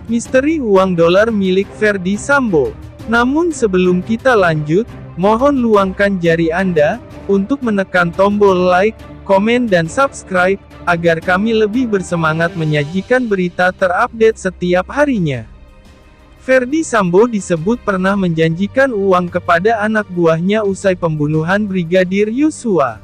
Misteri uang dolar milik Ferdy Sambo. Namun sebelum kita lanjut, mohon luangkan jari Anda, untuk menekan tombol like, komen dan subscribe, agar kami lebih bersemangat menyajikan berita terupdate setiap harinya. Ferdy Sambo disebut pernah menjanjikan uang kepada anak buahnya usai pembunuhan Brigadir Yosua.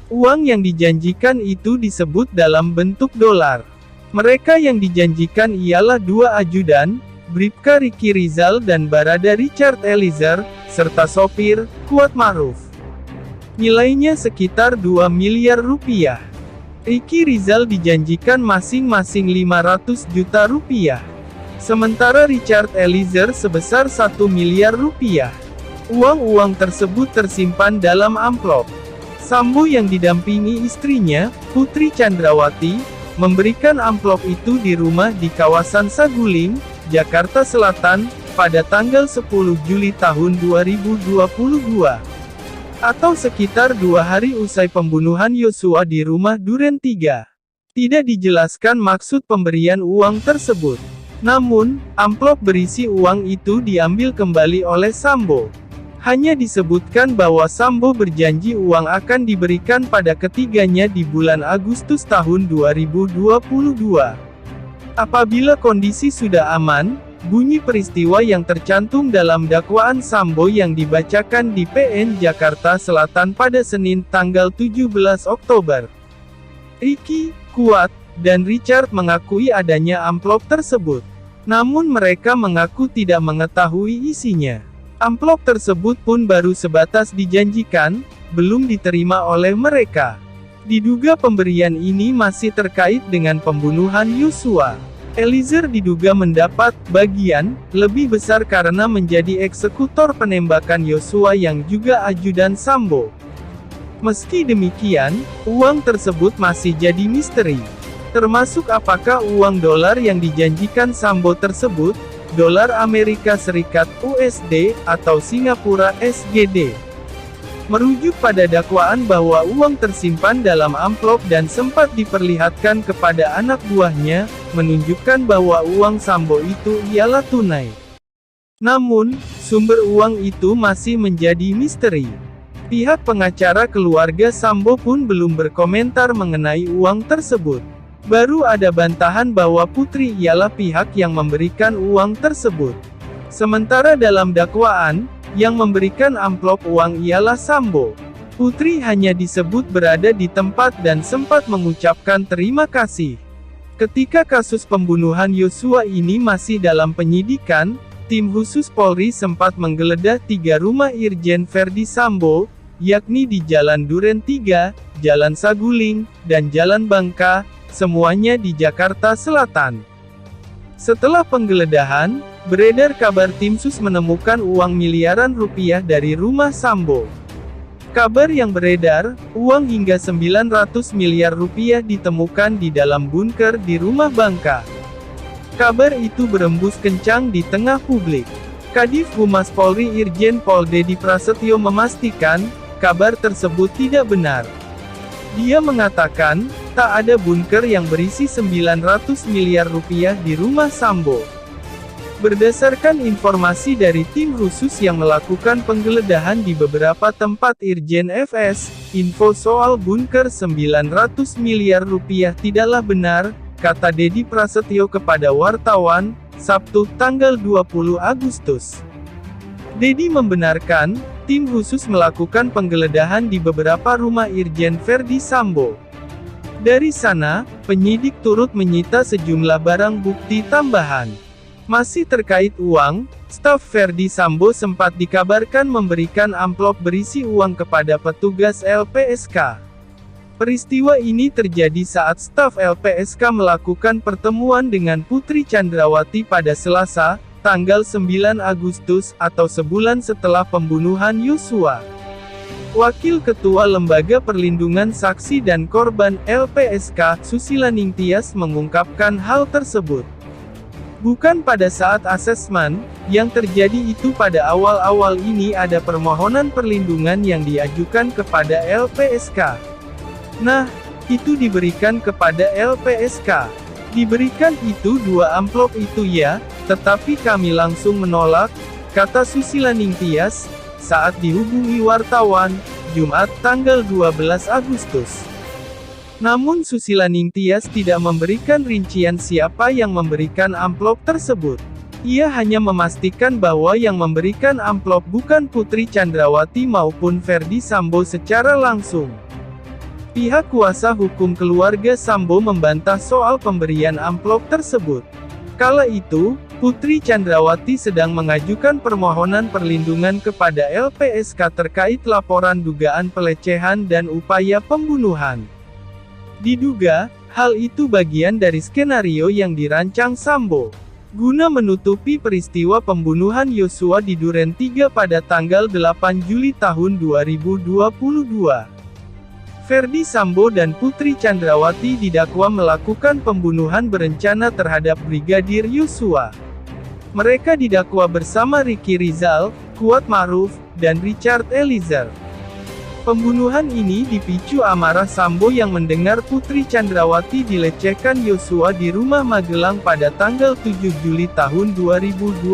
Uang yang dijanjikan itu disebut dalam bentuk dolar. Mereka yang dijanjikan ialah dua ajudan, Bribka Ricky Rizal dan Barada Richard Eliezer, serta sopir, Kuat Ma'ruf. Nilainya sekitar 2 miliar rupiah. Ricky Rizal dijanjikan masing-masing 500 juta rupiah. Sementara Richard Eliezer sebesar 1 miliar rupiah. Uang-uang tersebut tersimpan dalam amplop. Sambo yang didampingi istrinya, Putri Chandrawati, memberikan amplop itu di rumah di kawasan Saguling, Jakarta Selatan, pada tanggal 10 Juli tahun 2022. Atau sekitar 2 hari usai pembunuhan Yosua di rumah Duren 3. Tidak dijelaskan maksud pemberian uang tersebut. Namun, amplop berisi uang itu diambil kembali oleh Sambo. Hanya disebutkan bahwa Sambo berjanji uang akan diberikan pada ketiganya di bulan Agustus tahun 2022. Apabila kondisi sudah aman, bunyi peristiwa yang tercantum dalam dakwaan Sambo yang dibacakan di PN Jakarta Selatan pada Senin tanggal 17 Oktober. Ricky, Kuat, dan Richard mengakui adanya amplop tersebut. Namun mereka mengaku tidak mengetahui isinya. Amplop tersebut pun baru sebatas dijanjikan, belum diterima oleh mereka. Diduga pemberian ini masih terkait dengan pembunuhan Yosua. Eliezer diduga mendapat bagian lebih besar karena menjadi eksekutor penembakan Yosua yang juga ajudan Sambo. Meski demikian, uang tersebut masih jadi misteri. Termasuk apakah uang dolar yang dijanjikan Sambo tersebut, dolar Amerika Serikat USD, atau Singapura SGD. Merujuk pada dakwaan bahwa uang tersimpan dalam amplop dan sempat diperlihatkan kepada anak buahnya, menunjukkan bahwa uang Sambo itu ialah tunai. Namun, sumber uang itu masih menjadi misteri. Pihak pengacara keluarga Sambo pun belum berkomentar mengenai uang tersebut. Baru ada bantahan bahwa Putri ialah pihak yang memberikan uang tersebut. Sementara dalam dakwaan, yang memberikan amplop uang ialah Sambo. Putri hanya disebut berada di tempat dan sempat mengucapkan terima kasih. Ketika kasus pembunuhan Yosua ini masih dalam penyidikan, tim khusus Polri sempat menggeledah 3 rumah Irjen Ferdy Sambo, yakni di Jalan Duren 3, Jalan Saguling, dan Jalan Bangka, semuanya di Jakarta Selatan. Setelah penggeledahan, beredar kabar tim sus menemukan uang miliaran rupiah dari rumah Sambo. Kabar yang beredar, uang hingga 900 miliar rupiah ditemukan di dalam bunker di rumah Bangka. Kabar itu berembus kencang di tengah publik. Kadif Humas Polri Irjen Pol Dedi Prasetyo memastikan, kabar tersebut tidak benar. Dia mengatakan, tak ada bunker yang berisi 900 miliar rupiah di rumah Sambo. Berdasarkan informasi dari tim khusus yang melakukan penggeledahan di beberapa tempat Irjen FS, info soal bunker 900 miliar rupiah tidaklah benar, kata Dedi Prasetyo kepada wartawan, Sabtu tanggal 20 Agustus. Dedi membenarkan, tim khusus melakukan penggeledahan di beberapa rumah Irjen Ferdy Sambo. Dari sana, penyidik turut menyita sejumlah barang bukti tambahan. Masih terkait uang, staf Ferdy Sambo sempat dikabarkan memberikan amplop berisi uang kepada petugas LPSK. Peristiwa ini terjadi saat staf LPSK melakukan pertemuan dengan Putri Chandrawati pada Selasa, tanggal 9 Agustus, atau sebulan setelah pembunuhan Yosua. Wakil Ketua Lembaga Perlindungan Saksi dan Korban LPSK, Susila Ningtyas mengungkapkan hal tersebut. Bukan pada saat asesmen, yang terjadi itu pada awal-awal ini ada permohonan perlindungan yang diajukan kepada LPSK. Nah, itu diberikan kepada LPSK. Diberikan itu 2 amplop itu ya, tetapi kami langsung menolak, kata Susila Ningtyas, saat dihubungi wartawan, Jumat tanggal 12 Agustus. Namun Susila Ningtyas tidak memberikan rincian siapa yang memberikan amplop tersebut. Ia hanya memastikan bahwa yang memberikan amplop bukan Putri Chandrawati maupun Ferdy Sambo secara langsung. Pihak kuasa hukum keluarga Sambo membantah soal pemberian amplop tersebut. Kala itu, Putri Chandrawati sedang mengajukan permohonan perlindungan kepada LPSK terkait laporan dugaan pelecehan dan upaya pembunuhan. Diduga, hal itu bagian dari skenario yang dirancang Sambo guna menutupi peristiwa pembunuhan Yosua di Duren 3 pada tanggal 8 Juli tahun 2022. Ferdy Sambo dan Putri Chandrawati didakwa melakukan pembunuhan berencana terhadap Brigadir Yosua. Mereka didakwa bersama Ricky Rizal, Kuat Ma'ruf, dan Richard Eliezer. Pembunuhan ini dipicu amarah Sambo yang mendengar Putri Chandrawati dilecehkan Yosua di rumah Magelang pada tanggal 7 Juli tahun 2022.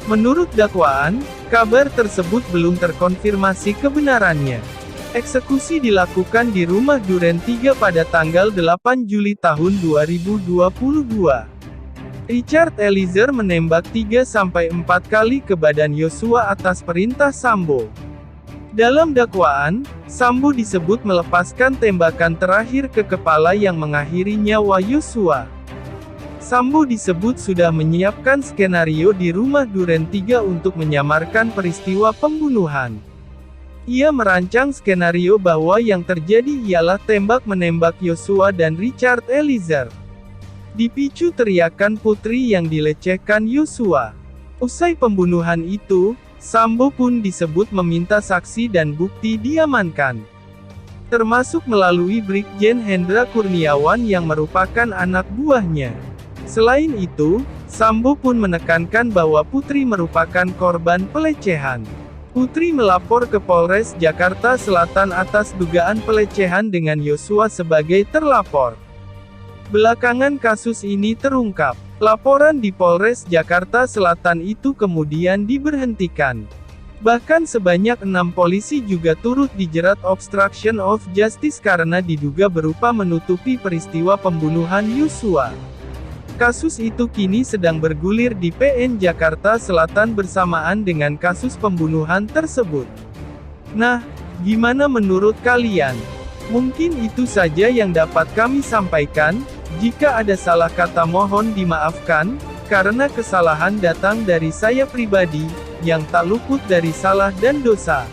Menurut dakwaan, kabar tersebut belum terkonfirmasi kebenarannya. Eksekusi dilakukan di rumah Duren 3 pada tanggal 8 Juli tahun 2022. Richard Eliezer menembak 3-4 kali ke badan Yosua atas perintah Sambo. Dalam dakwaan, Sambo disebut melepaskan tembakan terakhir ke kepala yang mengakhiri nyawa Yosua. Sambo disebut sudah menyiapkan skenario di rumah Duren 3 untuk menyamarkan peristiwa pembunuhan. Ia merancang skenario bahwa yang terjadi ialah tembak-menembak Yosua dan Richard Eliezer. Dipicu teriakan Putri yang dilecehkan Yosua. Usai pembunuhan itu, Sambo pun disebut meminta saksi dan bukti diamankan. Termasuk melalui Brigjen Hendra Kurniawan yang merupakan anak buahnya. Selain itu, Sambo pun menekankan bahwa Putri merupakan korban pelecehan. Putri melapor ke Polres Jakarta Selatan atas dugaan pelecehan dengan Yosua sebagai terlapor. Belakangan kasus ini terungkap. Laporan di Polres Jakarta Selatan itu kemudian diberhentikan. Bahkan sebanyak 6 polisi juga turut dijerat obstruction of justice karena diduga berupa menutupi peristiwa pembunuhan Yosua. Kasus itu kini sedang bergulir di PN Jakarta Selatan bersamaan dengan kasus pembunuhan tersebut. Nah, gimana menurut kalian? Mungkin itu saja yang dapat kami sampaikan. Jika ada salah kata mohon dimaafkan, karena kesalahan datang dari saya pribadi, yang tak luput dari salah dan dosa.